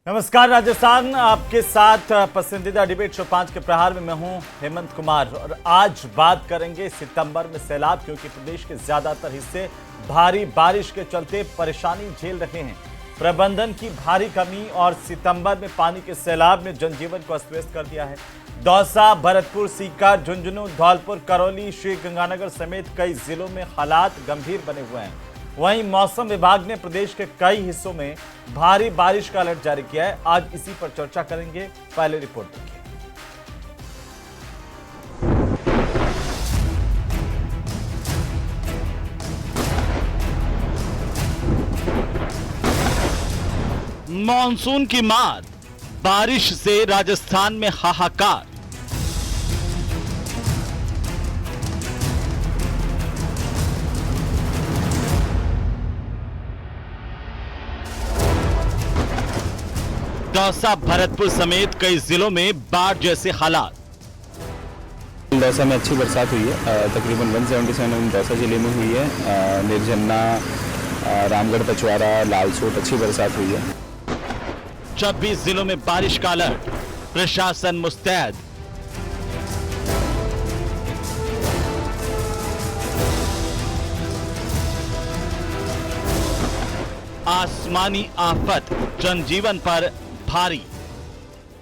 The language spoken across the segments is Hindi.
नमस्कार राजस्थान, आपके साथ पसंदीदा डिबेट शो 5 के प्रहार में मैं हूं हेमंत कुमार। और आज बात करेंगे सितंबर में सैलाब, क्योंकि प्रदेश के ज्यादातर हिस्से भारी बारिश के चलते परेशानी झेल रहे हैं। प्रबंधन की भारी कमी और सितंबर में पानी के सैलाब ने जनजीवन को अस्त व्यस्त कर दिया है। दौसा, भरतपुर, सीकर, झुंझुनू, धौलपुर, करौली, श्रीगंगानगर समेत कई जिलों में हालात गंभीर बने हुए हैं। वहीं मौसम विभाग ने प्रदेश के कई हिस्सों में भारी बारिश का अलर्ट जारी किया है। आज इसी पर चर्चा करेंगे। पहले रिपोर्ट देखिए। मानसून की मार, बारिश से राजस्थान में हाहाकार। दौसा, भरतपुर समेत कई जिलों में बाढ़ जैसे हालात। दौसा में अच्छी बरसात हुई है, तकरीबन 177 दौसा जिले में हुई है। निर्जन्ना, रामगढ़, पचवाड़ा, लालसोट अच्छी बरसात हुई है। 26 जिलों में बारिश का अलर्ट, प्रशासन मुस्तैद। आसमानी आफत जनजीवन पर भारी।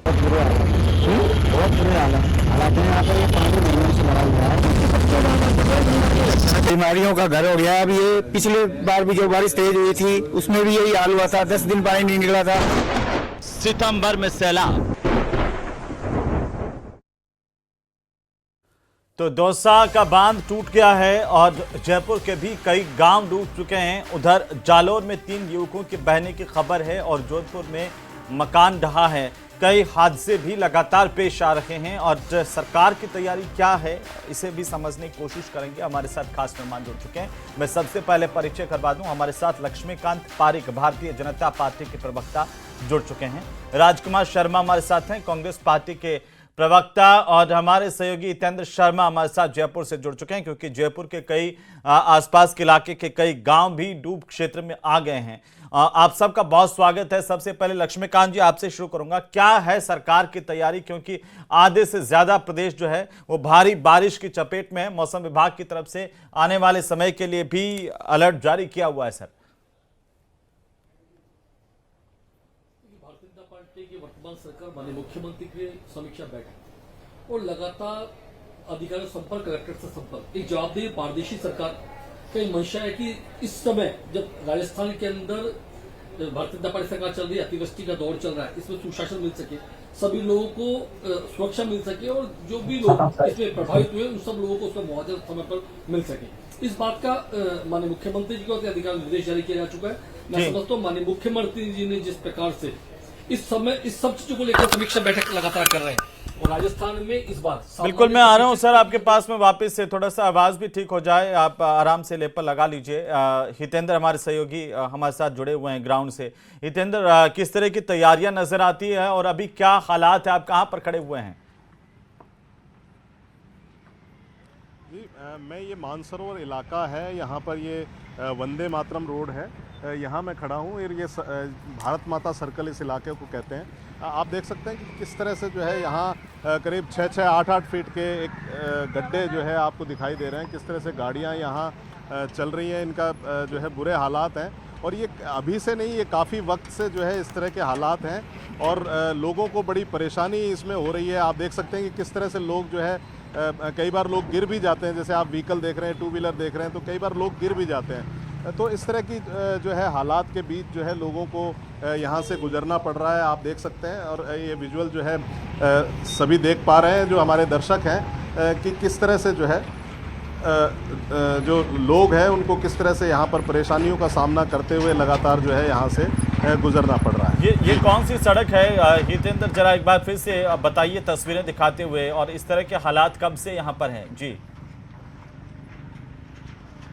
बहुत बुरे हालात हैं यहाँ पर। ये पानी महीनों से भरा हुआ है, बीमारियों का घर हो गया है। अब ये पिछले बार भी जो बारिश तेज हुई थी उसमें भी यही हाल हुआ था, 10 दिन पानी नहीं निकला था। सितंबर में सैलाब। तो दौसा का बांध टूट गया है और जयपुर के भी कई गांव डूब चुके हैं। उधर जालोर में 3 युवकों के बहने की खबर है और जोधपुर में मकान ढहा है। कई हादसे भी लगातार पेश आ रहे हैं और सरकार की तैयारी क्या है, इसे भी समझने की कोशिश करेंगे। हमारे साथ खास मेहमान जुड़ चुके हैं। मैं सबसे पहले परिचय करवा दूं, हमारे साथ लक्ष्मीकांत पारिक, भारतीय जनता पार्टी के प्रवक्ता जुड़ चुके हैं। राजकुमार शर्मा हमारे साथ हैं, कांग्रेस पार्टी के प्रवक्ता। और हमारे सहयोगी हितेंद्र शर्मा हमारे साथ जयपुर से जुड़ चुके हैं, क्योंकि जयपुर के कई आसपास के इलाके के कई गांव भी डूब क्षेत्र में आ गए हैं। आप सबका बहुत स्वागत है। सबसे पहले लक्ष्मीकांत जी, आपसे शुरू करूंगा। क्या है सरकार की तैयारी, क्योंकि आधे से ज्यादा प्रदेश जो है वो भारी बारिश की चपेट में है। मौसम विभाग की तरफ से आने वाले समय के लिए भी अलर्ट जारी किया हुआ है। सर, भारतीय जनता पार्टी की वर्तमान सरकार माननीय मुख्यमंत्री की समीक्षा बैठक और लगातार अधिकारियों संपर्क, कलेक्टर से संपर्क, एक जवाबदेही पारदर्शी सरकार का मंशा है कि इस समय जब राजस्थान के अंदर भारतीय जनता पार्टी सरकार चल रही है, अतिवृष्टि का दौर चल रहा है, इसमें सुशासन मिल सके, सभी लोगों को सुरक्षा मिल सके और जो भी लोग इसमें प्रभावित हुए उन सब लोगों को उसका मुआवजा समय पर मिल सके। इस बात का माननीय मुख्यमंत्री जी को अधिकार निर्देश जारी किया जा चुका है। मैं समझता हूँ माननीय मुख्यमंत्री जी ने जिस प्रकार से इस समय इस सब चीजों को लेकर समीक्षा बैठक लगातार कर रहे हैं और राजस्थान में इस बार बिल्कुल मैं आ रहा हूं सर आपके पास में वापस से, थोड़ा सा आवाज भी ठीक हो जाए, आप आराम से लेपर लगा लीजिए। हितेंद्र हमारे सहयोगी हमारे साथ जुड़े हुए हैं ग्राउंड से। हितेंद्र, किस तरह की तैयारियां नजर आती है और अभी क्या हालात है, आप कहां पर खड़े हुए हैं? जी, मैं ये मानसरोवर इलाका है, यहाँ पर ये वंदे मातरम रोड है, यहाँ मैं खड़ा हूँ। और ये भारत माता सर्कल इस इलाके को कहते हैं। आप देख सकते हैं कि किस तरह से जो है यहाँ करीब 6-6, 8-8 फीट के एक गड्ढे जो है आपको दिखाई दे रहे हैं। किस तरह से गाड़ियाँ यहाँ चल रही हैं, इनका जो है बुरे हालात हैं। और ये अभी से नहीं, ये काफ़ी वक्त से जो है इस तरह के हालात हैं और लोगों को बड़ी परेशानी इसमें हो रही है। आप देख सकते हैं कि किस तरह से लोग जो है कई बार लोग गिर भी जाते हैं। जैसे आप व्हीकल देख रहे हैं, 2 व्हीलर देख रहे हैं, तो कई बार लोग गिर भी जाते हैं। तो इस तरह की जो है हालात के बीच जो है लोगों को यहाँ से गुजरना पड़ रहा है, आप देख सकते हैं। और ये विजुअल जो है सभी देख पा रहे हैं जो हमारे दर्शक हैं कि किस तरह से जो है जो लोग हैं उनको किस तरह से यहाँ पर परेशानियों का सामना करते हुए लगातार जो है यहाँ से गुजरना पड़ रहा है। ये कौन सी सड़क है हितेंद्र, जरा एक बार फिर से बताइए तस्वीरें दिखाते हुए, और इस तरह के हालात कब से यहाँ पर हैं? जी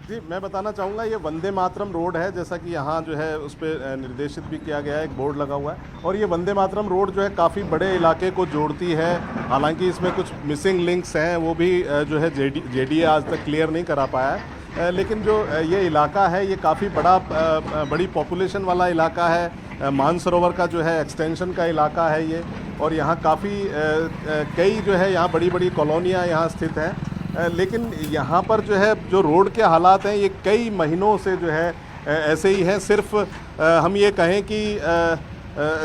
जी, मैं बताना चाहूँगा ये वंदे मातरम रोड है, जैसा कि यहाँ जो है उस पर निर्देशित भी किया गया है, एक बोर्ड लगा हुआ है। और ये वंदे मातरम रोड जो है काफ़ी बड़े इलाके को जोड़ती है। हालांकि इसमें कुछ मिसिंग लिंक्स हैं, वो भी जो है जेडीए आज तक क्लियर नहीं करा पाया है। लेकिन जो ये इलाका है ये काफ़ी बड़ी पॉपुलेशन वाला इलाका है। मानसरोवर का जो है एक्सटेंशन का इलाका है ये, और यहाँ काफ़ी कई जो है यहाँ बड़ी बड़ी कॉलोनियाँ यहाँ स्थित हैं। लेकिन यहाँ पर जो है जो रोड के हालात हैं ये कई महीनों से जो है ऐसे ही हैं। सिर्फ हम ये कहें कि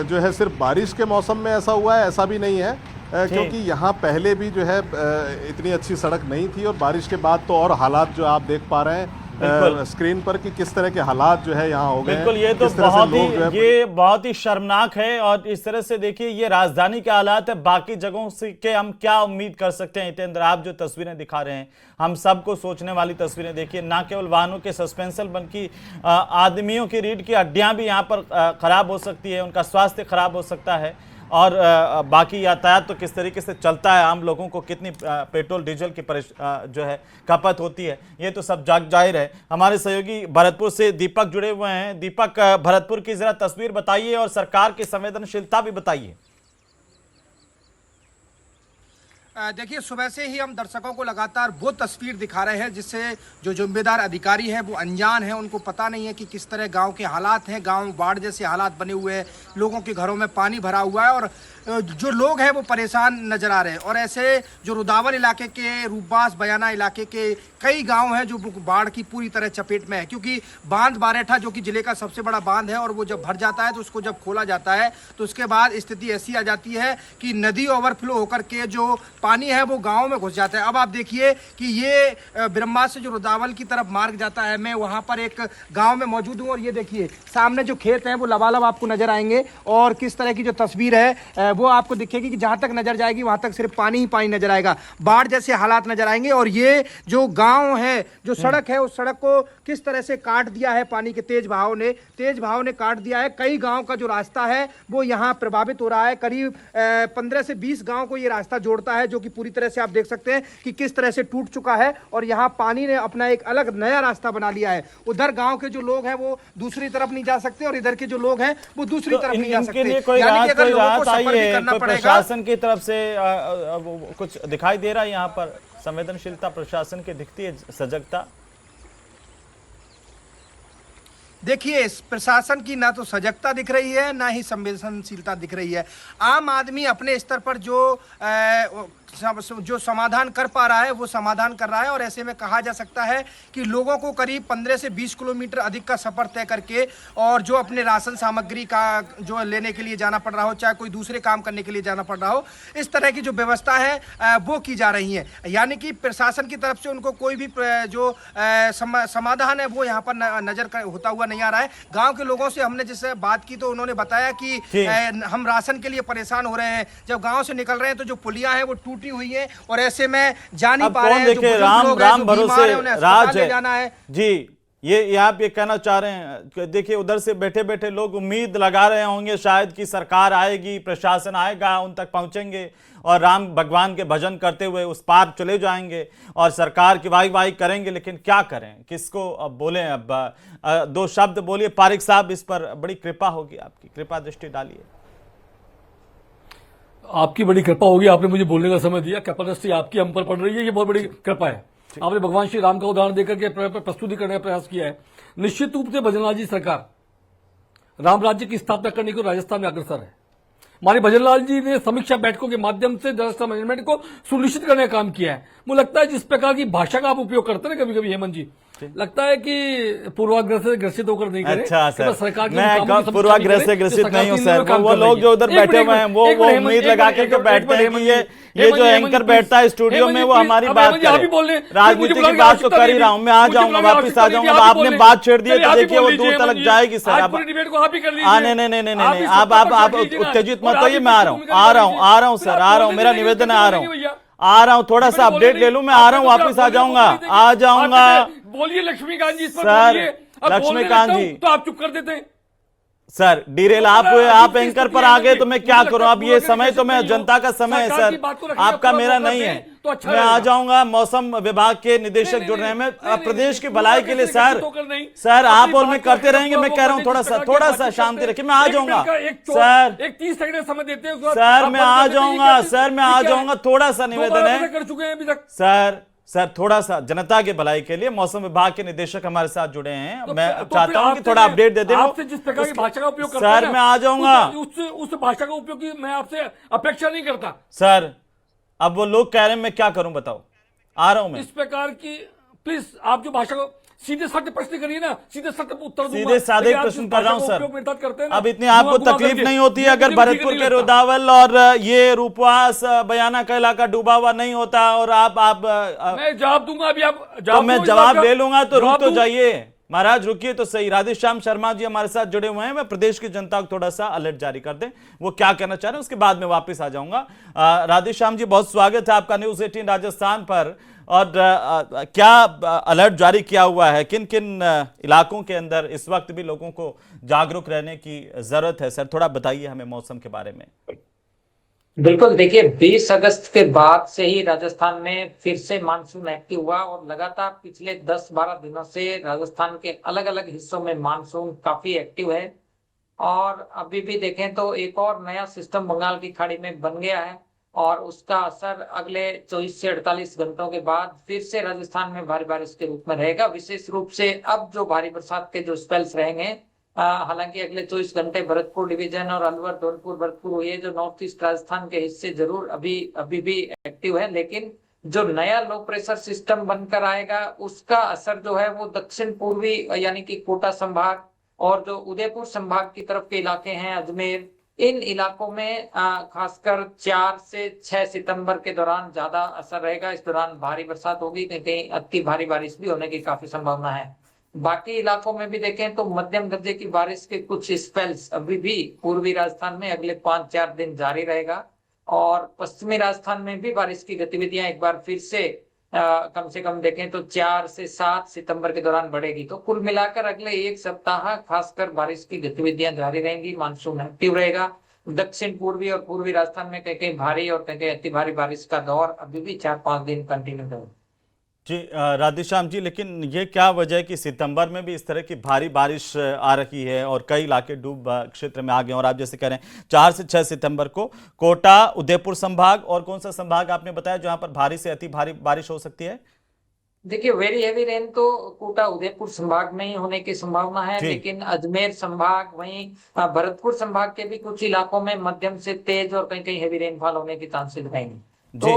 जो है सिर्फ बारिश के मौसम में ऐसा हुआ है, ऐसा भी नहीं है, क्योंकि यहाँ पहले भी जो है इतनी अच्छी सड़क नहीं थी, और बारिश के बाद तो और हालात जो आप देख पा रहे हैं स्क्रीन पर कि किस तरह के हालात जो है यहाँ हो गए। बिल्कुल, ये तो बहुत ही शर्मनाक है। और इस तरह से देखिए ये राजधानी के हालात है, बाकी जगहों से के हम क्या उम्मीद कर सकते हैं। हितेंद्र, आप जो तस्वीरें दिखा रहे हैं हम सबको सोचने वाली तस्वीरें। देखिए ना केवल वाहनों के सस्पेंशन बल्कि आदमियों की रीढ़ की हड्डियां भी यहाँ पर खराब हो सकती है, उनका स्वास्थ्य खराब हो सकता है। और बाकी यातायात तो किस तरीके से चलता है, आम लोगों को कितनी पेट्रोल डीजल की जो है खपत होती है, ये तो सब जाहिर है। हमारे सहयोगी भरतपुर से दीपक जुड़े हुए हैं। दीपक, भरतपुर की जरा तस्वीर बताइए और सरकार की संवेदनशीलता भी बताइए। देखिए, सुबह से ही हम दर्शकों को लगातार वो तस्वीर दिखा रहे हैं जिससे जो जिम्मेदार अधिकारी हैं वो अनजान हैं, उनको पता नहीं है कि किस तरह गांव के हालात हैं। गांव बाढ़ जैसे हालात बने हुए हैं, लोगों के घरों में पानी भरा हुआ है और जो लोग हैं वो परेशान नजर आ रहे हैं। और ऐसे जो रुदावल इलाके के, रूपबास बयाना इलाके के कई गांव हैं जो बाढ़ की पूरी तरह चपेट में है, क्योंकि बांध बारेठा जो कि जिले का सबसे बड़ा बांध है और वो जब भर जाता है तो उसको जब खोला जाता है तो उसके बाद स्थिति ऐसी आ जाती है कि नदी ओवरफ्लो होकर के जो पानी है वो गांव में घुस जाता है। अब आप देखिए कि ये ब्रह्मा से जो रुदावल की तरफ मार्ग जाता है, मैं वहां पर एक गांव में मौजूद हूं और ये देखिए सामने जो खेत हैं वो लबालब आपको नजर आएंगे और किस तरह की जो तस्वीर है वो आपको दिखेगी कि जहां तक नजर जाएगी वहां तक सिर्फ पानी ही पानी नजर आएगा, बाढ़ जैसे हालात नजर आएंगे। और ये जो गांव है, जो सड़क है, उस सड़क को किस तरह से काट दिया है पानी के तेज बहाव ने काट दिया है। कई गांव का जो रास्ता है वो यहाँ प्रभावित हो रहा है। करीब 15 से 20 गांव को ये रास्ता जोड़ता है, जो कि पूरी तरह से आप देख सकते हैं कि किस तरह से टूट चुका है और यहाँ पानी ने अपना एक अलग नया रास्ता बना लिया है। उधर गांव के जो लोग हैं वो दूसरी तरफ नहीं जा सकते और इधर के जो लोग हैं वो दूसरी तरफ नहीं जा सकते। यानी कि अगर लोगों को सफर भी करना पड़ेगा। प्रशासन की तरफ से कुछ दिखाई दे रहा है यहाँ पर? संवेदनशीलता प्रशासन की दिखती है, सजगता? देखिए, प्रशासन की ना तो सजगता दिख रही है ना ही संवेदनशीलता दिख रही है। आम आदमी अपने स्तर पर जो समाधान कर पा रहा है वो समाधान कर रहा है। और ऐसे में कहा जा सकता है कि लोगों को करीब 15 से 20 किलोमीटर अधिक का सफर तय करके और जो अपने राशन सामग्री का जो लेने के लिए जाना पड़ रहा हो, चाहे कोई दूसरे काम करने के लिए जाना पड़ रहा हो, इस तरह की जो व्यवस्था है वो की जा रही है। यानी कि प्रशासन की तरफ से उनको कोई भी जो समाधान है वो यहाँ पर नजर होता हुआ नहीं आ रहा है। गाँव के लोगों से हमने जिससे बात की तो उन्होंने बताया कि हम राशन के लिए परेशान हो रहे हैं। जब गाँव से निकल रहे हैं तो जो पुलिया है वो टूटी हुई है और ऐसे में जा नहीं पा रहे हैं। जो राम भरोसे राज है जाना है जी। ये आप ये कहना चाह रहे हैं? देखिए, उधर से बैठे बैठे लोग उम्मीद लगा रहे होंगे शायद कि सरकार आएगी, प्रशासन आएगा, उन तक पहुंचेंगे और राम भगवान के भजन करते हुए उस पार चले जाएंगे और सरकार की वाही करेंगे। लेकिन क्या करें, किसको अब बोले? अब 2 शब्द बोलिए पारिक साहब, इस पर बड़ी कृपा होगी, आपकी कृपा दृष्टि डालिए। आपकी बड़ी कृपा होगी, आपने मुझे बोलने का समय दिया, कैपेसिटी आपकी हम पर पड़ रही है, ये बहुत बड़ी कृपा है। आपने भगवान श्री राम का उदाहरण देकर के प्रस्तुति करने का प्रयास किया है। निश्चित रूप से भजनलाल जी सरकार राम राज्य की स्थापना करने को राजस्थान में अग्रसर है। हमारे भजनलाल जी ने समीक्षा बैठकों के माध्यम से डिजास्टर मैनेजमेंट को सुनिश्चित करने का काम किया है। मुझे लगता है जिस प्रकार की भाषा का आप उपयोग करते हैं कभी कभी हेमंत जी, लगता है कि पूर्वाग्रह से ग्रसित होकर नहीं करें। अच्छा सर, सरकार मैं पूर्वाग्रह से ग्रसित नहीं हूं सर। वो लोग जो उधर बैठे हुए हैं वो उम्मीद लगा करके बैठते हैं कि ये जो एंकर बैठता है स्टूडियो में वो हमारी बात करे। राजनीति की बात तो कर ही रहा हूं, मैं आ जाऊंगा, वापिस आ जाऊंगा। आपने बात छेड़ दी तो देखिए वो दूर तक जाएगी सर। आप नहीं, आप उत्तेजित मत होइए। मैं आ रहा हूं सर, आ रहा हूं, मेरा निवेदन है, आ रहा हूं, थोड़ा सा अपडेट ले लूं, मैं आ रहा हूं, वापिस आ जाऊंगा। बोलिए लक्ष्मीकांत जी, सर लक्ष्मीकांत जी तो आप चुप कर देते हैं सर। डीरेल आप एंकर पर आ गए तो मैं क्या करूं? अब ये समय तो मैं जनता का समय है सर, आपका मेरा नहीं है। मैं आ जाऊंगा। मौसम विभाग के निदेशक जुड़ रहे हैं, मैं प्रदेश की भलाई के लिए सर आप और मैं करते रहेंगे। मैं कह रहा हूं थोड़ा सा शांति रखिए, मैं आ जाऊंगा सर। 30 सेकंड समय देते हैं सर, मैं आ जाऊंगा सर, मैं आ जाऊंगा। थोड़ा सा निवेदन है कर चुके हैं अभी तक सर, सर थोड़ा सा जनता के भलाई के लिए मौसम विभाग के निदेशक हमारे साथ जुड़े हैं, तो मैं तो चाहता हूं कि आपसे थोड़ा अपडेट दे दें। आपसे जिस प्रकार की भाषा का उपयोग करते सर हैं मैं आ जाऊंगा। उस भाषा का उपयोग की मैं आपसे अपेक्षा नहीं करता। सर अब वो लोग कह रहे हैं, मैं क्या करूं बताओ, आ रहा हूं मैं। इस प्रकार की प्लीज आप जो भाषा को सीधे साधे प्रश्न करिए ना, सीधे साधे उत्तर दूंगा। सीधे साधे लेकिन आप प्रश्न जिस कर रहा भाषा हूं का सर। उपयोग मेरे साथ करते हैं ना, अब इतनी आपको घुमा तकलीफ करके, नहीं होती है ये अगर मुझे भी ठीक भरतपुर नहीं के लगता। रुदावल और ये रूपवास बयाना का इलाका डूबा हुआ नहीं होता और आप मैं जवाब दूंगा। अभी आप तो मैं दो, इस जवाब बात का। ले लूंगा, तो रुक जवाब तो दूं। जाइए महाराज, रुकिए तो सही। राधेश्याम शर्मा जी हमारे साथ जुड़े हुए हैं, मैं प्रदेश की जनता को थोड़ा सा अलर्ट जारी कर दें, वो क्या कहना चाह रहे हैं उसके बाद में वापस आ जाऊंगा। राधेश्याम जी बहुत स्वागत है आपका न्यूज़ 18 राजस्थान पर। और क्या अलर्ट जारी किया हुआ है, किन किन इलाकों के अंदर इस वक्त भी लोगों को जागरूक रहने की जरूरत है, सर थोड़ा बताइए हमें मौसम के बारे में। बिल्कुल, देखिए 20 अगस्त के बाद से ही राजस्थान में फिर से मानसून एक्टिव हुआ और लगातार पिछले 10-12 दिनों से राजस्थान के अलग अलग हिस्सों में मानसून काफी एक्टिव है। और अभी भी देखें तो एक और नया सिस्टम बंगाल की खाड़ी में बन गया है और उसका असर अगले 24 से 48 घंटों के बाद फिर से राजस्थान में भारी बारिश के रूप में रहेगा। विशेष रूप से अब जो भारी बरसात के जो स्पेल्स रहेंगे, हालांकि अगले 24 घंटे भरतपुर डिवीजन और अलवर, धौलपुर, भरतपुर, ये जो नॉर्थ ईस्ट राजस्थान के हिस्से जरूर अभी भी एक्टिव है, लेकिन जो नया लो प्रेशर सिस्टम बनकर आएगा उसका असर जो है वो दक्षिण पूर्वी यानी कि कोटा संभाग और जो उदयपुर संभाग की तरफ के इलाके हैं, अजमेर, इन इलाकों में खासकर 4 से 6 सितंबर के दौरान ज्यादा असर रहेगा। इस दौरान भारी बरसात होगी, कहीं कहीं अति भारी बारिश भी होने की काफी संभावना है। बाकी इलाकों में भी देखें तो मध्यम दर्जे की बारिश के कुछ स्पेल्स अभी भी पूर्वी राजस्थान में अगले 5-4 दिन जारी रहेगा और पश्चिमी राजस्थान में भी बारिश की गतिविधियां एक बार फिर से कम से कम देखें तो 4 से 7 सितंबर के दौरान बढ़ेगी। तो कुल मिलाकर अगले एक सप्ताह खासकर बारिश की गतिविधियां जारी रहेंगी, मानसून एक्टिव रहेगा। दक्षिण पूर्वी और पूर्वी राजस्थान में कहीं कहीं भारी और कहीं कहीं अति भारी बारिश का दौर अभी भी 4-5 दिन कंटिन्यू रहेगा। जी राधेश्याम जी, लेकिन ये क्या वजह है कि सितंबर में भी इस तरह की भारी बारिश आ रही है और कई इलाके डूब क्षेत्र में आ गए, और आप जैसे कह रहे हैं 4 से 6 सितंबर को कोटा, उदयपुर संभाग और कौन सा संभाग आपने बताया जहां पर भारी से अति भारी बारिश हो सकती है? देखिए वेरी हेवी रेन तो कोटा उदयपुर संभाग में ही होने की संभावना है, लेकिन अजमेर संभाग, वहीं भरतपुर संभाग के भी कुछ इलाकों में मध्यम से तेज और कहीं कहीं हेवी रेनफॉल होने की चांसेस रहेंगे। तो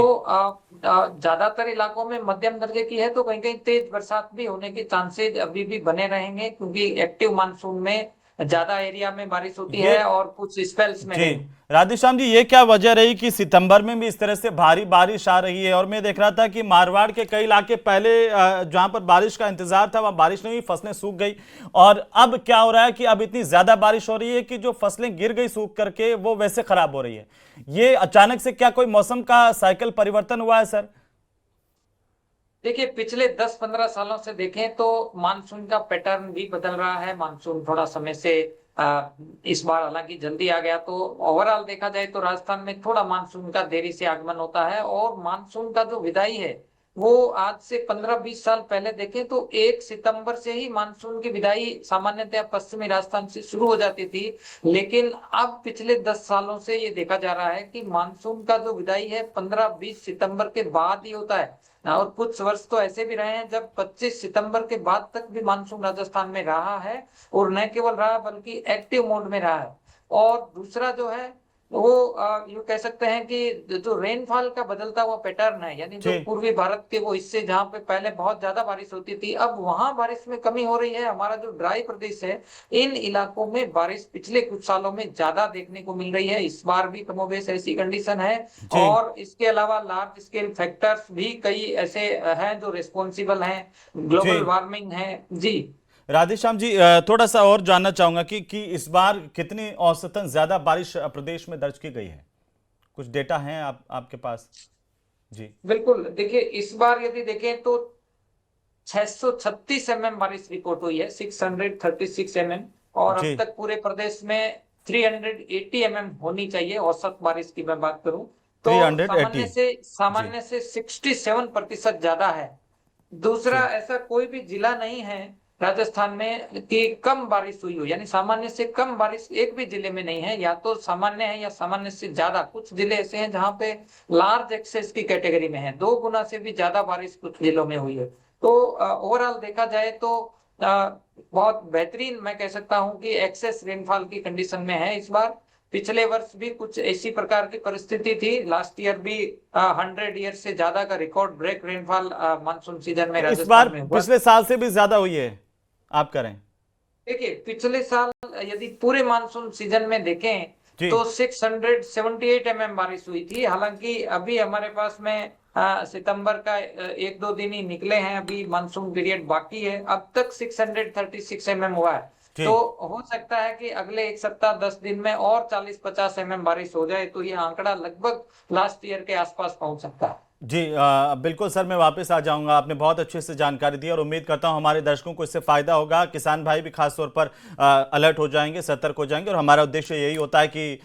ज्यादातर इलाकों में मध्यम दर्जे की है, तो कहीं कहीं तेज बरसात भी होने के चांसेस अभी भी बने रहेंगे क्योंकि एक्टिव मानसून में ज्यादा एरिया में बारिश होती है और कुछ स्पेल्स में नहीं। राधेश्याम जी, ये क्या वजह रही कि सितंबर में भी इस तरह से भारी बारिश आ रही है? और मैं देख रहा था कि मारवाड़ के कई इलाके पहले जहां पर बारिश का इंतजार था वहां बारिश नहीं हुई, फसलें सूख गई, और अब क्या हो रहा है कि अब इतनी ज्यादा बारिश हो रही है कि जो फसलें गिर गई सूख करके वो वैसे खराब हो रही है। ये अचानक से क्या कोई मौसम का साइकिल परिवर्तन हुआ है सर? देखिए पिछले 10-15 सालों से देखें तो मानसून का पैटर्न भी बदल रहा है। मानसून थोड़ा समय से इस बार हालांकि जल्दी आ गया, तो ओवरऑल देखा जाए तो राजस्थान में थोड़ा मानसून का देरी से आगमन होता है और मानसून का जो विदाई है वो आज से 15-20 साल पहले देखें तो 1 सितंबर से ही मानसून की विदाई सामान्यतः पश्चिमी राजस्थान से शुरू हो जाती थी, लेकिन अब पिछले 10 सालों से ये देखा जा रहा है कि मानसून का जो विदाई है 15-20 सितंबर के बाद ही होता है। और कुछ वर्ष तो ऐसे भी रहे हैं जब 25 सितंबर के बाद तक भी मानसून राजस्थान में रहा है, और न केवल रहा बल्कि एक्टिव मोड में रहा है। और दूसरा जो है वो यूं कह सकते हैं कि जो रेनफॉल का बदलता हुआ पैटर्न है, यानी जो पूर्वी भारत के वो हिस्से जहाँ पे पहले बहुत ज्यादा बारिश होती थी अब वहां बारिश में कमी हो रही है। हमारा जो ड्राई प्रदेश है इन इलाकों में बारिश पिछले कुछ सालों में ज्यादा देखने को मिल रही है। इस बार भी कमोबेश ऐसी कंडीशन है, और इसके अलावा लार्ज स्केल फैक्टर्स भी कई ऐसे हैं जो रिस्पॉन्सिबल हैं, ग्लोबल वार्मिंग है। जी राधेश्याम जी, थोड़ा सा और जानना चाहूंगा कि इस बार कितनी औसतन ज्यादा बारिश प्रदेश में दर्ज की गई है? कुछ डेटा है आपके पास? जी बिल्कुल, देखिए इस बार यदि देखें तो 636 mm बारिश रिकॉर्ड हुई है, 636 mm, और अब तक पूरे प्रदेश में 380 mm होनी चाहिए औसत बारिश की मैं बात करूं तो सामान्य से 67% ज्यादा है। दूसरा ऐसा कोई भी जिला नहीं है राजस्थान में कि कम बारिश हुई हो, यानी सामान्य से कम बारिश एक भी जिले में नहीं है, या तो सामान्य है या सामान्य से ज्यादा। कुछ जिले ऐसे हैं जहां पे लार्ज एक्सेस की कैटेगरी में है, 2 गुना से भी ज्यादा बारिश कुछ जिलों में हुई है। तो ओवरऑल देखा जाए तो बहुत बेहतरीन मैं कह सकता हूं कि एक्सेस रेनफॉल की कंडीशन में है इस बार। पिछले वर्ष भी कुछ ऐसी प्रकार की परिस्थिति थी, लास्ट ईयर भी 100 ईयर से ज्यादा का record break rainfall monsoon season में इस राजस्थान बार में हुआ। पिछले साल से भी ज्यादा हुई है, आप करें। देखिए पिछले साल यदि पूरे मानसून सीजन में देखें जी। तो 678 mm बारिश हुई थी। हालांकि अभी हमारे पास में सितंबर का 1-2 दिन ही निकले हैं, अभी मानसून पीरियड बाकी है। अब तक 636 mm हुआ है, तो हो सकता है कि अगले 1 सप्ताह 10 दिन में और 40-50 mm बारिश हो जाए, तो ये आंकड़ा लगभग लास्ट ईयर के आसपास पहुंच सकता है। जी बिल्कुल सर, मैं वापस आ जाऊंगा। आपने बहुत अच्छे से जानकारी दी और उम्मीद करता हूं हमारे दर्शकों को इससे फायदा होगा। किसान भाई भी खास तौर पर अलर्ट हो जाएंगे, सतर्क हो जाएंगे, और हमारा उद्देश्य यही होता है कि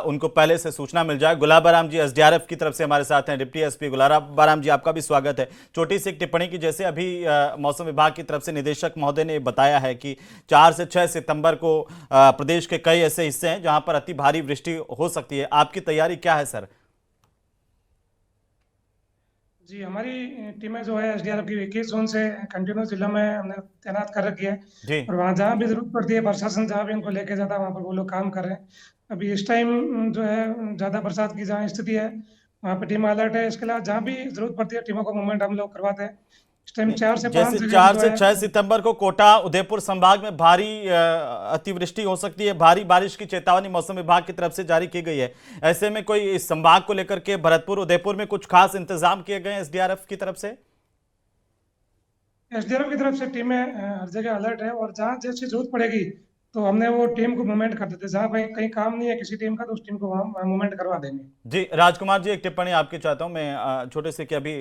उनको पहले से सूचना मिल जाए। गुलाबाराम जी एसडीआरएफ की तरफ से हमारे साथ हैं, डिप्टी एसपी गुलाबाराम जी, आपका भी स्वागत है। छोटी सी एक टिप्पणी की, जैसे अभी मौसम विभाग की तरफ से निदेशक महोदय ने बताया है कि 4 से 6 सितंबर को प्रदेश के कई ऐसे हिस्से हैं जहां पर अति भारी वृष्टि हो सकती है। आपकी तैयारी क्या है सर? जी, हमारी टीमें जो है एसडीआरएफ की 21 जोन से कंटिन्यू जिलों में हमने तैनात कर रखी है। जी। और वहाँ जहाँ भी जरूरत पड़ती है, प्रशासन जहाँ भी उनको लेके जाता है वहाँ पर वो लोग काम कर रहे हैं। अभी इस टाइम जो है ज्यादा बरसात की जहाँ स्थिति है वहाँ पे टीम अलर्ट है। इसके अलावा जहाँ भी जरूरत पड़ती है टीमों को मूवमेंट हम लोग करवाते हैं। इस टाइम 4 से 5 जैसे 4 से 6 सितंबर को कोटा उदयपुर संभाग में भारी अतिवृष्टि हो सकती है, भारी बारिश की चेतावनी मौसम विभाग की तरफ से जारी की गई है। ऐसे में कोई इस संभाग को लेकर के भरतपुर उदयपुर में कुछ खास इंतजाम किए गए हैं एसडीआरएफ की तरफ से? एसडीआरएफ की तरफ से टीमें हर जगह अलर्ट है, और जहाँ जैसी जरूरत पड़ेगी तो हमने वो टीम को मूवमेंट कर देते हैं। जहाँ कहीं काम नहीं है किसी टीम का तो उस टीम को हम मूवमेंट करवा देंगे। जी राजकुमार जी, एक टिप्पणी आपकी चाहता हूं मैं, छोटे से कि अभी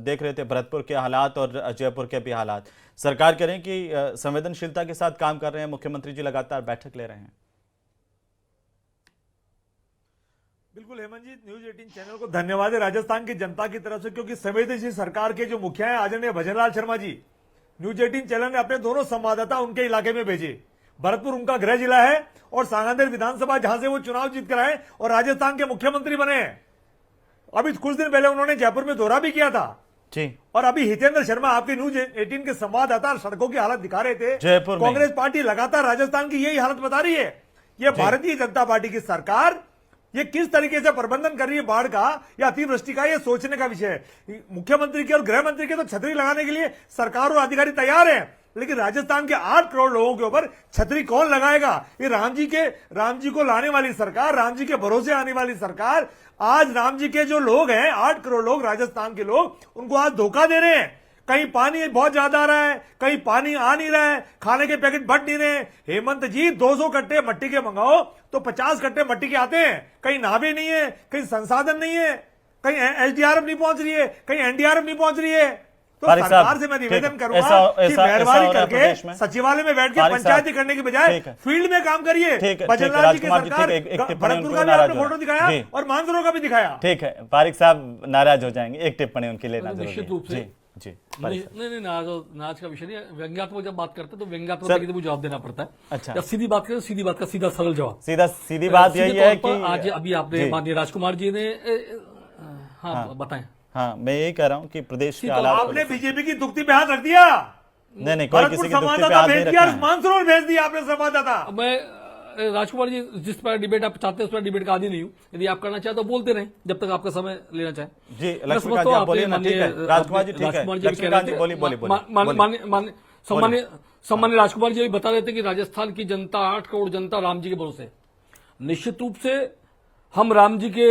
देख रहे थे भरतपुर के हालात और जयपुर के भी हालात। सरकार कह रहे हैं कि संवेदनशीलता के साथ काम कर रहे हैं, मुख्यमंत्री जी लगातार बैठक ले रहे हैं। बिल्कुल हेमंत जी, न्यूज 18 चैनल को धन्यवाद है राजस्थान की जनता की तरफ से, क्योंकि संवेदनशील सरकार के जो मुखिया हैं आदरणीय भजनलाल शर्मा जी, न्यूज 18 चैनल ने अपने दोनों संवाददाता उनके इलाके में भेजे। भरतपुर उनका गृह जिला है और सांगानेर विधानसभा जहां से वो चुनाव जीत कर आए और राजस्थान के मुख्यमंत्री बने हैं। अभी कुछ दिन पहले उन्होंने जयपुर में दौरा भी किया था जी। और अभी हितेंद्र शर्मा आपके न्यूज 18 के संवाददाता सड़कों की हालत दिखा रहे थे जयपुर में। कांग्रेस पार्टी लगातार राजस्थान की यही हालत बता रही है। ये भारतीय जनता पार्टी की सरकार ये किस तरीके से प्रबंधन कर रही है बाढ़ का या अतिवृष्टि का, ये सोचने का विषय है। मुख्यमंत्री के और गृह मंत्री के तो छतरी लगाने के लिए सरकार और अधिकारी तैयार हैं, लेकिन राजस्थान के 8 करोड़ लोगों के ऊपर छतरी कौन लगाएगा? ये राम जी को लाने वाली सरकार, राम जी के भरोसे आने वाली सरकार, आज राम जी के जो लोग हैं 8 करोड़ लोग राजस्थान के लोग, उनको आज धोखा दे रहे हैं। कहीं पानी बहुत ज्यादा आ रहा है, कहीं पानी आ नहीं रहा है, खाने के पैकेट बट नहीं रहे। हेमंत जी 200 कट्टे मट्टी के मंगाओ तो 50 कट्टे मट्टी के आते हैं। कहीं नावे नहीं है, कहीं संसाधन नहीं है, कहीं एसडीआरएफ नहीं पहुंच रही है, कहीं एनडीआरएफ नहीं पहुंच रही है। तो सरकार से मैं निवेदन करूंगा कि मेहरबानी करके सचिवालय में बैठ के पंचायती करने की बजाय फील्ड में काम करिए। भजनलाल जी की सरकार भरतपुर का भी आपने फोटो दिखाया और मानसरोवर का भी दिखाया। ठीक है, पारिक साहब नाराज हो जाएंगे, एक टिप्पणी उनके लिए निश्चित रूप से जी। नहीं नाराज का विषय नहीं है। व्यंग्यात्मक जब बात करते हैं तो व्यंग्यात्मक तरीके से जवाब देना पड़ता है। अच्छा, जब सीधी बात करें सीधी बात का सीधा सरल जवाब। सीधी बात यही है कि आज अभी आपने माननीय राजकुमार जी ने बताएं। हाँ, मैं यही कह रहा हूँ कि प्रदेश के हालात, आपने बीजेपी की दुखती पे हाथ रख दिया। नहीं कोई किसी की दुखती पे हाथ नहीं रखा है। मानसरोवर भेज दिया आपने संवाददाता। मैं राजकुमार जी जिस पर डिबेट आप चाहते हैं उस पर डिबेट का आदि नहीं हूँ। यदि आप करना चाहे तो बोलते रहें जब तक आपका समय लेना चाहे। जी लक्ष्मीकांत जी आप बोलिए ना। ठीक है राजकुमार जी, ठीक है लक्ष्मीकांत जी बोलिए। सम्मान्य राजकुमार जी बता रहे थे कि राजस्थान की जनता 8 करोड़ जनता राम जी के भरोसे। निश्चित रूप से हम राम जी के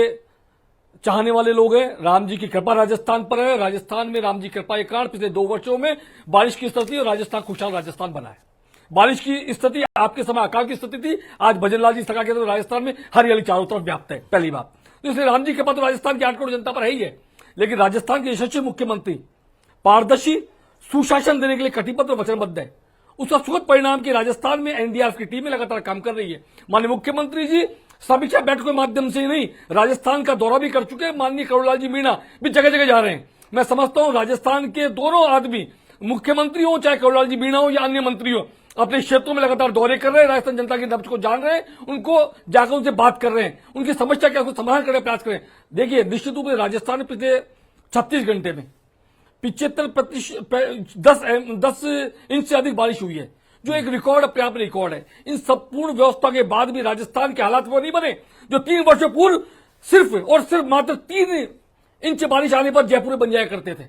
चाहने वाले लोग हैं। राम जी की कृपा राजस्थान पर है। राजस्थान में राम जी की कृपा के कारण पिछले 2 वर्षों में बारिश की स्थिति और राजस्थान खुशहाल राजस्थान बना है। बारिश की स्थिति आपके समय अकाल की स्थिति थी, आज भजनलाल जी सरकार के तो राजस्थान में हरियाली चारों तरफ व्याप्त है। पहली बात तो इसलिए राम जी के कृपा तो राजस्थान की 8 करोड़ जनता पर है ही है। लेकिन राजस्थान के यशस्वी मुख्यमंत्री पारदर्शी सुशासन देने के लिए कटिबद्ध और वचनबद्ध है। उसका सुखद परिणाम की राजस्थान में एनडीआरएफ की टीमें लगातार काम कर रही है। माननीय मुख्यमंत्री जी समीक्षा बैठकों के माध्यम से ही नहीं राजस्थान का दौरा भी कर चुके हैं। माननीय करुणलाल जी मीणा भी जगह जगह जा रहे हैं। मैं समझता हूं राजस्थान के दोनों आदमी मुख्यमंत्री हो, चाहे करुणालाल जी मीणा हो या अन्य मंत्री हो, अपने क्षेत्रों में लगातार दौरे कर रहे हैं, राजस्थान जनता की नब्ज को जान रहे हैं, उनको जाकर उनसे बात कर रहे हैं, उनकी समस्या क्या, उसको समाधान करने का प्रयास करें। देखिए, निश्चित रूप से राजस्थान में पिछले 36 घंटे में 10 इंच से अधिक बारिश हुई है, जो एक रिकॉर्ड अपने आप में रिकॉर्ड है। इन संपूर्ण व्यवस्था के बाद भी राजस्थान के हालात वो नहीं बने जो 3 वर्षों पूर्व सिर्फ और सिर्फ मात्र 3 इंच बारिश आने पर जयपुर बन जाया करते थे।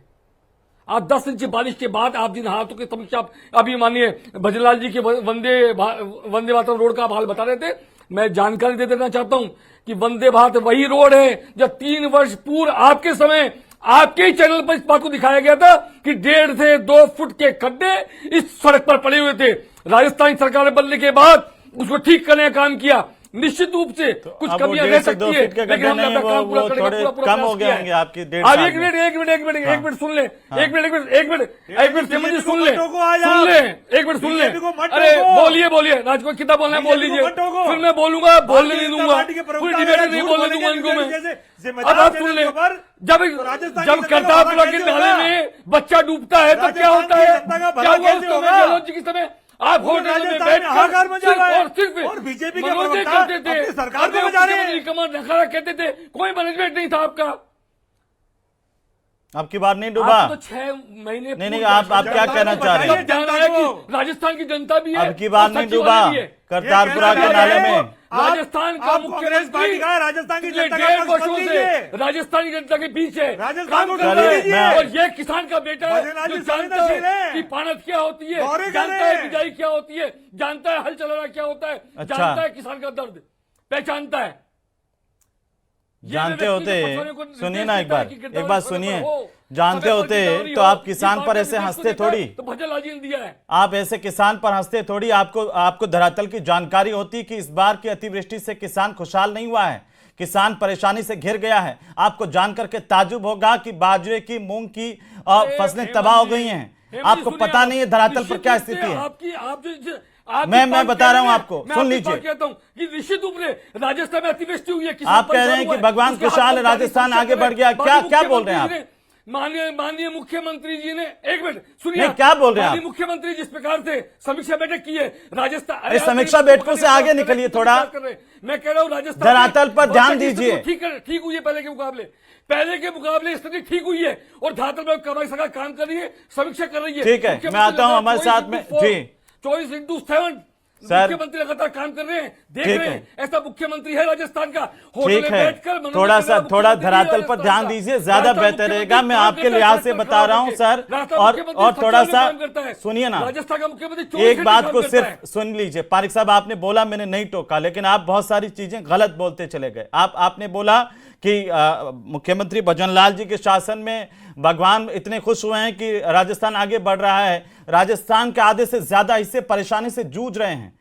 आज 10 इंच बारिश के बाद आप जिन हालातों की समीक्षा अभी मानिए भजनलाल जी के वंदे भारत रोड का आप हाल बता रहे थे, मैं जानकारी दे देना चाहता हूं कि वंदे भारत वही रोड है जब 3 वर्ष पूर्व आपके समय आपके ही चैनल पर इस बात को दिखाया गया था कि 1.5 से 2 फुट के खड्डे इस सड़क पर पड़े हुए थे। राजस्थान सरकार बनने के बाद उसको ठीक करने का काम किया। निश्चित रूप से कुछ कमियां रह सकती है, लेकिन हमने अपना काम पूरा करने का पूरा कम हो गए होंगे आपकी 1.5 अब साल में। एक मिनट सुन ले, एक मिनट सुन ले, एक मिनट सुन ले। अरे बोलिए राजको कितना बोलना है बोल लीजिए, फिर मैं बोलूंगा, बोलने नहीं दूंगा, पूरी डिबेट नहीं बोलने दूंगा इनको मैं। अब आप सुन ले, जब करतारपुरा के नाले में बच्चा डूबता है तो क्या होता है, क्या हुआ उस समय आप होटल में बैठकर और बीजेपी के करते थे, सरकार को बजा रहे हैं, कमर नखारा कहते थे, कोई मैनेजमेंट नहीं था आपका। अब की बार नहीं डूबा तो 6 महीने नहीं, आप क्या कहना चाह रहे हैं? राजस्थान की जनता भी है, अब की बार नहीं डूबा करतारपुरा के नाले में। राजस्थान का मुख्यमंत्री राजस्थान की जनता 1.5 वर्षों से राजस्थान की जनता के बीच है, राजस्थान को और ये किसान का बेटा है जो जानता है कि पानत क्या होती है, जानता है बिजाई क्या होती है, जानता है हल चलाना क्या होता है, जानता है किसान का दर्द, पहचानता है। जानते होते, सुनिए ना एक बार सुनिए, जानते होते तो आप किसान पर ऐसे हंसते थोड़ी, तो भजनलाल जी ने दिया है। आप ऐसे किसान पर हंसते थोड़ी, आपको धरातल की जानकारी होती कि इस बार की अतिवृष्टि से किसान खुशहाल नहीं हुआ है, किसान परेशानी से घिर गया है। आपको जानकर के ताजुब होगा कि बाजरे की, मूंग की फसलें तबाह हो गई हैं। आपको पता नहीं है धरातल पर क्या स्थिति है। मैं बता रहा हूं आपको, सुन लीजिए। कहता हूं कि निश्चित रूप से राजस्थान में अतिवृष्टि हुई है, आप कह रहे हैं कि भगवान खुशहाल, राजस्थान आगे बढ़ गया, क्या बोल रहे हैं आप? माननीय मुख्यमंत्री जी ने, एक मिनट सुनिए, क्या बोल रहे हैं आप? मुख्यमंत्री जिस प्रकार से समीक्षा बैठक की है राजस्थान, समीक्षा बैठकों से आगे निकलिए थोड़ा। मैं कह रहा हूँ राजस्थान धरातल पर ध्यान दीजिए। ठीक हुई है पहले के मुकाबले स्थिति ठीक हुई है और धरातल पर सरकार काम कर रही है, समीक्षा कर रही है। ठीक है, मैं आता हूँ हमारे साथ में जी। 24/7 मुख्यमंत्री लगातार काम कर रहे हैं, देख रहे हैं, ऐसा मुख्यमंत्री है राजस्थान का। ठीक है, थोड़ा धरातल पर ध्यान दीजिए, ज्यादा बेहतर रहेगा। मैं आपके लिहाज से बता रहा हूं सर, और थोड़ा सा सुनिए ना, राजस्थान का मुख्यमंत्री एक बात को सिर्फ सुन लीजिए। पारिक साहब, आपने बोला, मैंने नहीं टोका, लेकिन आप बहुत सारी चीजें गलत बोलते चले गए। आपने बोला कि मुख्यमंत्री भजनलाल जी के शासन में भगवान इतने खुश हुए हैं कि राजस्थान आगे बढ़ रहा है। राजस्थान के आधे से ज्यादा हिस्से परेशानी से जूझ रहे हैं,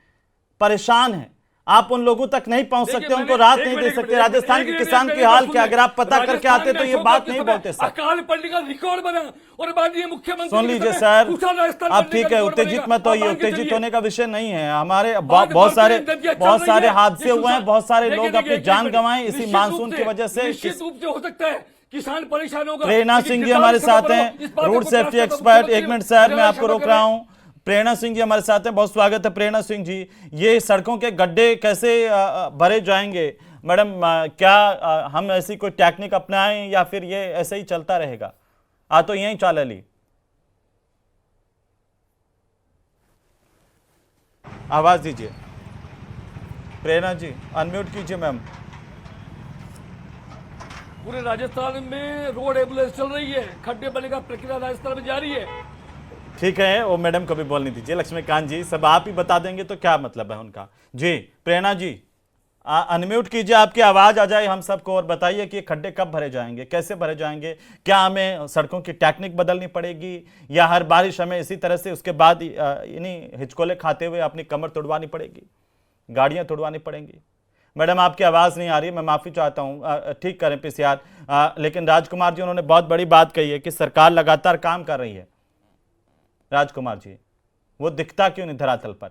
परेशान हैं। आप उन लोगों तक नहीं पहुंच सकते, उनको राहत नहीं दे सकते। राजस्थान के किसान की हाल क्या, अगर आप पता करके आते तो ये बात नहीं बोलते सर। अकाल पड़ने का रिकॉर्ड बना और माननीय मुख्यमंत्री सुन लीजिए सर, अब ठीक है, उत्तेजित मत होइए, उत्तेजित होने का विषय नहीं है। हमारे बहुत सारे हादसे हुए हैं, बहुत सारे लोग अपनी जान गंवाए इसी मानसून की वजह से। निश्चित रूप से हो सकता है किसान परेशान होगा। प्रेरणा सिंह जी हमारे साथ हैं, रोड सेफ्टी एक्सपर्ट। एक मिनट सर, मैं आपको रोक रहा हूं। प्रेरणा सिंह जी हमारे साथ हैं, बहुत स्वागत है प्रेरणा सिंह जी। ये सड़कों के गड्ढे कैसे भरे जाएंगे मैडम? क्या हम ऐसी कोई टेक्निक अपनाएं या फिर ये ऐसे ही चलता रहेगा? तो यही चाल ली, आवाज दीजिए। प्रेरणा जी अनम्यूट कीजिए मैम। पूरे राजस्थान में रोड एम्बुलेंस चल रही है, खड्डे बनने का प्रक्रिया राजस्थान में जारी है। ठीक है, वो मैडम को भी बोलने दीजिए। लक्ष्मीकांत जी, सब आप ही बता देंगे तो क्या मतलब है उनका। जी प्रेरणा जी अनम्यूट कीजिए, आपकी आवाज आ जाए हम सबको, और बताइए कि ये खड्डे कब भरे जाएंगे, कैसे भरे जाएंगे? क्या हमें सड़कों की टेक्निक बदलनी पड़ेगी या हर बारिश हमें इसी तरह से उसके बाद इन्हीं हिचकोले खाते हुए अपनी कमर तोड़वानी पड़ेगी, गाड़ियां तोड़वानी पड़ेंगी? मैडम आपकी आवाज़ नहीं आ रही है, मैं माफ़ी चाहता हूँ, ठीक करें पीसीआर। लेकिन राजकुमार जी, उन्होंने बहुत बड़ी बात कही है कि सरकार लगातार काम कर रही है। राजकुमार जी, वो दिखता क्यों नहीं धरातल पर?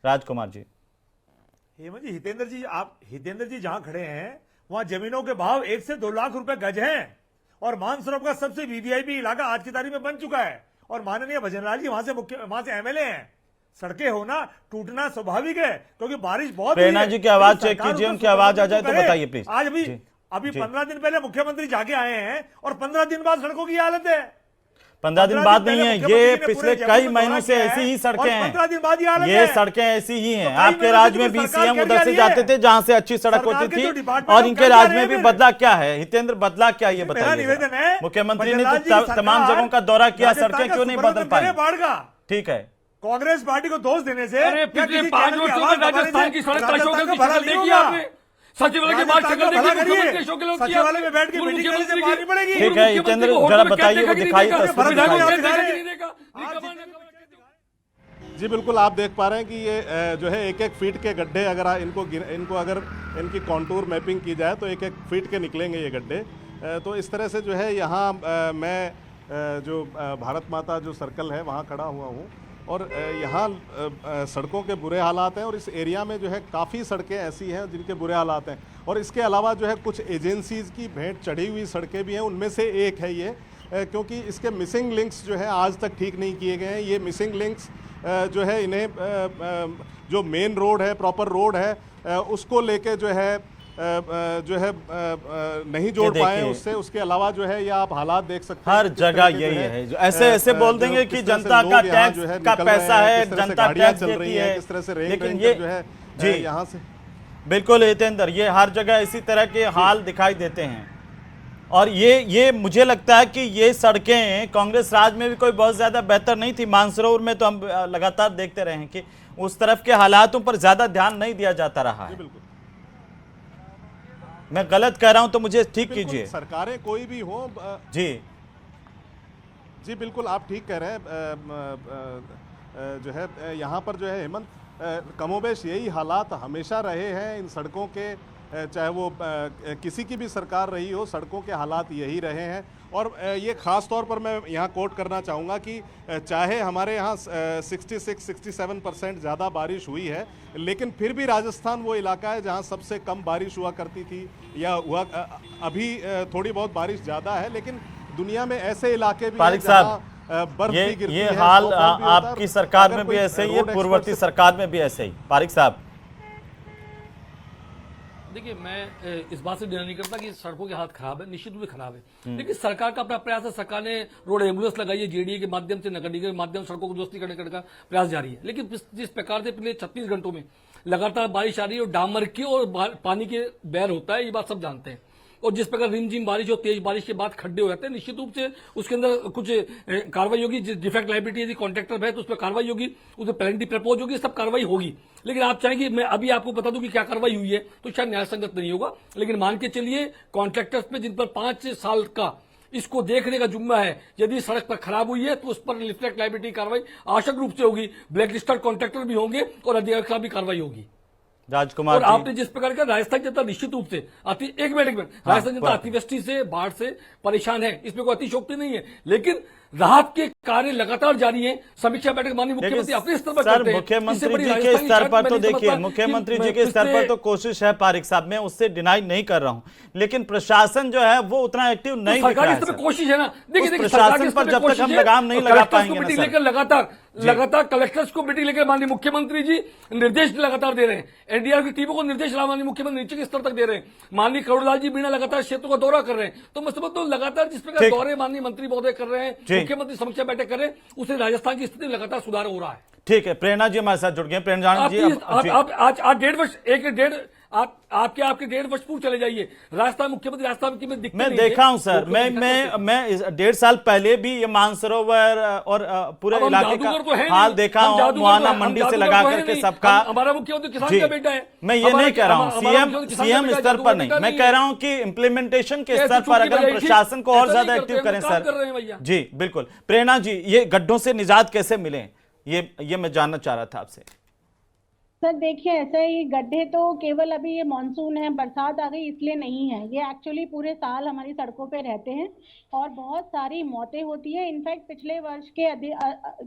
राजकुमार जी। हेमंत जी, हितेंद्र जी जहां खड़े हैं वहां जमीनों के भाव 1 से 2 लाख रुपए गज हैं और मानसरोवर का सबसे वीवीआईपी इलाका आज की तारीख में बन चुका है और माननीय भजनलाल जी वहां से एमएलए हैं। सड़कें होना टूटना स्वाभाविक है, क्योंकि बारिश बहुत प्रेरणा जी की आवाज चेक कीजिए, उनकी आवाज आ जाए तो बताइए प्लीज। आज अभी 15 दिन पहले मुख्यमंत्री जाके आए हैं और 15 दिन बाद सड़कों की हालत है। 15 दिन बाद नहीं है, ये पिछले कई महीनों से ऐसी ही सड़कें हैं। 15 दिन बाद ये सड़कें ऐसी ही हैं। आपके राज्य में भी सीएम उधर से जाते थे जहां से अच्छी सड़क होती थी, और इनके राज्य में भी बदला क्या है? हितेंद्र, बदला क्या ये बताइए। निवेदन है, मुख्यमंत्री ने तो तमाम जगहों का दौरा किया, सड़कें क्यों नहीं बदल पाई? बाढ़ का ठीक है, कांग्रेस पार्टी को दोष देने से पिछले 5 वर्षों में राजस्थान की सड़क सचिवालय के बाद सचिवालय में बैठ के मीटिंग करने से बात नहीं पड़ेगी। ठीक है हितेंद्र, जरा बताइए, वो दिखाइए तस्वीर दिखाइए। जी बिल्कुल, आप देख पा रहे हैं कि ये जो है 1-1 फीट के गड्ढे, अगर इनको अगर इनकी कॉन्टूर मैपिंग की जाए तो 1-1 फीट के निकलेंगे ये गड्ढे। तो इस तरह से जो है यहाँ मैं जो भारत माता जो सर्कल है वहाँ खड़ा हुआ हूँ, और यहाँ सड़कों के बुरे हालात हैं, और इस एरिया में जो है काफ़ी सड़कें ऐसी हैं जिनके बुरे हालात हैं। और इसके अलावा जो है कुछ एजेंसीज़ की भेंट चढ़ी हुई सड़कें भी हैं, उनमें से एक है ये, क्योंकि इसके मिसिंग लिंक्स जो है आज तक ठीक नहीं किए गए हैं। ये मिसिंग लिंक्स जो है इन्हें जो मेन रोड है, प्रॉपर रोड है, उसको लेके जो है नहीं जोड़ पाए उससे। उसके अलावा जो है ये आप हालात देख सकते हैं, हर जगह यही है। जो ऐसे बोल देंगे कि जनता का टैक्स का पैसा है, जनता टैक्स देती है, किस तरह से लेकिन ये जो है जी यहाँ से बिल्कुल हितेंद्र, ये हर जगह इसी तरह के हाल दिखाई देते हैं। और ये मुझे लगता है कि ये सड़कें कांग्रेस राज में भी कोई बहुत ज्यादा बेहतर नहीं थी। मानसरोवर में तो हम लगातार देखते रहे हैं कि उस तरफ के हालातों पर ज्यादा ध्यान नहीं दिया जाता रहा है। मैं गलत कह रहा हूं तो मुझे ठीक कीजिए। सरकारें कोई भी हो जी बिल्कुल आप ठीक कह रहे हैं। जो है यहाँ पर जो है हेमंत, कमोबेश यही हालात हमेशा रहे हैं इन सड़कों के, चाहे वो किसी की भी सरकार रही हो, सड़कों के हालात यही रहे हैं। और ये ख़ास तौर पर मैं यहाँ कोट करना चाहूँगा कि चाहे हमारे यहाँ 66-67% ज़्यादा बारिश हुई है, लेकिन फिर भी राजस्थान वो इलाका है जहाँ सबसे कम बारिश हुआ करती थी, या हुआ अभी थोड़ी बहुत बारिश ज़्यादा है, लेकिन दुनिया में ऐसे इलाके भी हैं जहाँ बर्फ भी गिरती है। ये हाल आपकी सरकार में भी ऐसे ही है, पूर्ववर्ती सरकार में भी ऐसे ही। पारिक साहब, देखिए, मैं इस बात से डिनाई नहीं करता कि सड़कों की हालत खराब है, निश्चित रूप से खराब है, लेकिन सरकार का अपना प्रयास है। सरकार ने रोड एम्बुलेंस लगाई है, जेडीए के माध्यम से, नगर निगम के माध्यम से सड़कों को दुरुस्ती करने का प्रयास जारी है। लेकिन जिस प्रकार से पिछले 36 घंटों में लगातार बारिश आ रही है और डामर की और पानी के बैर होता है, ये बात सब जानते हैं। और जिस प्रकार रिमझिम बारिश और तेज बारिश के बाद खड्डे हो जाते हैं, निश्चित रूप से उसके अंदर कुछ कार्रवाई होगी। डिफेक्ट लायबिलिटी यदि कॉन्ट्रैक्टर है तो उस पर कार्रवाई होगी, उस पर पेनल्टी प्रपोज होगी, सब कार्रवाई होगी। लेकिन आप चाहेंगे मैं अभी आपको बता दूं कि क्या कार्रवाई हुई है तो शायद न्याय संगत नहीं होगा। लेकिन मान के चलिए कॉन्ट्रैक्टर्स पे जिन पर 5 साल का इसको देखने का जुम्मा है, यदि सड़क पर खराब हुई है तो उस पर डिफेक्ट लायबिलिटी कार्रवाई आवश्यक रूप से होगी। ब्लैक लिस्टेड कॉन्ट्रैक्टर भी होंगे और अधिकारी के खिलाफ भी कार्रवाई होगी। राजकुमार, और आपने जिस प्रकार का राजस्थान जनता निश्चित रूप से एक मिनट राजस्थान जनता अतिवृष्टि से, बाढ़ से परेशान है, इसमें कोई अतिशोक्ति नहीं है, लेकिन राहत के कार्य लगातार जारी हैं। समीक्षा बैठक माननीय मुख्यमंत्री अपने स्तर पर करते हैं। मुख्यमंत्री जी के स्तर पर तो देखिए, मुख्यमंत्री जी के स्तर पर तो कोशिश है पारिक साहब, मैं उससे डिनाई नहीं कर रहा हूं, लेकिन प्रशासन जो है वो उतना एक्टिव नहीं दिख रहा है। कोशिश है ना, देखिए प्रशासन पर जब तक हम लगाम नहीं लगा पाएंगे, लगातार कलेक्टर्स को मीटिंग लेकर माननीय मुख्यमंत्री जी निर्देश लगातार दे रहे हैं। एनडीआरएफ की टीमों को निर्देश माननीय मुख्यमंत्री नीचे के स्तर तक दे रहे हैं। माननीय करुणलाल जी मीणा लगातार क्षेत्रों का दौरा कर रहे हैं। तो मैं समझता हूं लगातार जिस प्रकार दौरे माननीय मंत्री महोदय कर रहे हैं, मुख्यमंत्री समीक्षा बैठक कर रहे हैं, उससे राजस्थान की स्थिति लगातार सुधार हो रहा है। ठीक है, प्रेरणा जी हमारे साथ जुड़ गए। प्रेरणा जी, आज 1.5 वर्ष आपके 1.5 वर्ष पूर्व चले जाइए, राजस्थान मुख्यमंत्री राजस्थान की मैं देखा हूं सर, मैं 1.5 साल पहले भी ये मानसरोवर और पूरे इलाके का हाल देखा हूं, मुआना मंडी से लगा करके सबका। हमारा मुख्यमंत्री किसान का बेटा है। मैं ये नहीं कह रहा हूं सीएम स्तर पर नहीं, मैं कह रहा हूं कि इम्प्लीमेंटेशन के स्तर पर अगर हम प्रशासन को और ज्यादा एक्टिव करें सर। जी बिल्कुल। प्रेरणा जी, ये गड्ढों से निजात कैसे मिले, ये मैं जानना चाह रहा था आपसे। सर देखिए, ऐसा है, ये गड्ढे तो केवल अभी ये मानसून है, बरसात आ गई इसलिए नहीं है। ये एक्चुअली पूरे साल हमारी सड़कों पे रहते हैं और बहुत सारी मौतें होती है। इनफैक्ट पिछले वर्ष के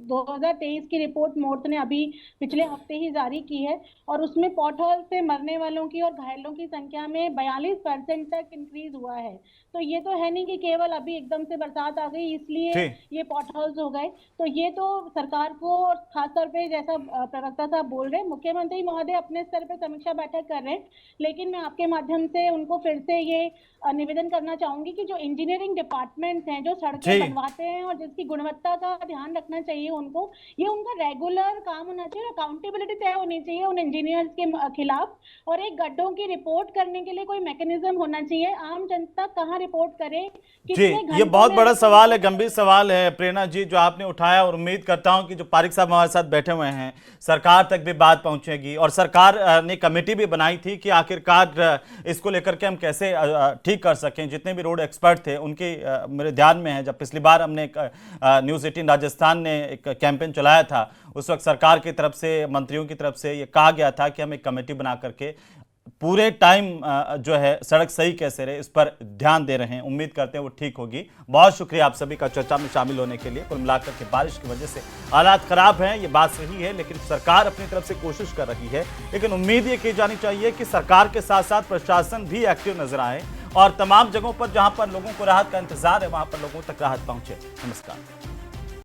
2023 की रिपोर्ट मोर्थ ने अभी पिछले हफ्ते ही जारी की है और उसमें पॉटहोल से मरने वालों की और घायलों की संख्या में 42% तक इंक्रीज हुआ है। तो ये तो है नहीं कि केवल अभी एकदम से बरसात आ गई इसलिए ये पॉटहोल्स हो गए। तो ये तो सरकार को खासतौर पे, जैसा प्रवक्ता साहब बोल रहे हैं, मुख्यमंत्री महोदय अपने स्तर पे समीक्षा बैठक कर रहे हैं, लेकिन मैं आपके माध्यम से उनको फिर से ये निवेदन करना चाहूंगी कि जो इंजीनियरिंग डिपार्टमेंट्स हैं, जो सड़कें बनवाते हैं और जिसकी गुणवत्ता का ध्यान रखना चाहिए उनको, ये उनका रेगुलर काम होना चाहिए, अकाउंटेबिलिटी तय होनी चाहिए उन इंजीनियर्स के खिलाफ, और एक गड्ढों की रिपोर्ट करने के लिए कोई मैकेनिज्म होना चाहिए। आम जनता कहाँ रिपोर्ट करे? जी, ये बहुत बड़ा सवाल है, गंभीर सवाल है प्रेरणा जी जो आपने उठाया, और उम्मीद करता हूं कि जो पारिक साहब हमारे साथ बैठे हुए हैं, सरकार तक भी बात पहुंचेगी। और सरकार ने कमेटी भी बनाई थी कि आखिरकार इसको लेकर के हम कैसे ठीक कर सकें। जितने भी रोड एक्सपर्ट थे उनके मेरे ध्यान में है, जब पिछली बार हमने न्यूज़ 18 राजस्थान ने एक कैंपेन चलाया था, उस वक्त सरकार की तरफ से, मंत्रियों की तरफ से ये कहा गया था कि हम एक कमेटी बना करके पूरे टाइम जो है सड़क सही कैसे रहे इस पर ध्यान दे रहे हैं। उम्मीद करते हैं वो ठीक होगी। बहुत शुक्रिया आप सभी का चर्चा में शामिल होने के लिए। कुल मिलाकर के बारिश की वजह से हालात खराब हैं, ये बात सही है, लेकिन सरकार अपनी तरफ से कोशिश कर रही है। लेकिन उम्मीद ये की जानी चाहिए कि सरकार के साथ साथ प्रशासन भी एक्टिव नजर आए और तमाम जगहों पर जहां पर लोगों को राहत का इंतजार है वहां पर लोगों तक राहत पहुंचे। नमस्कार।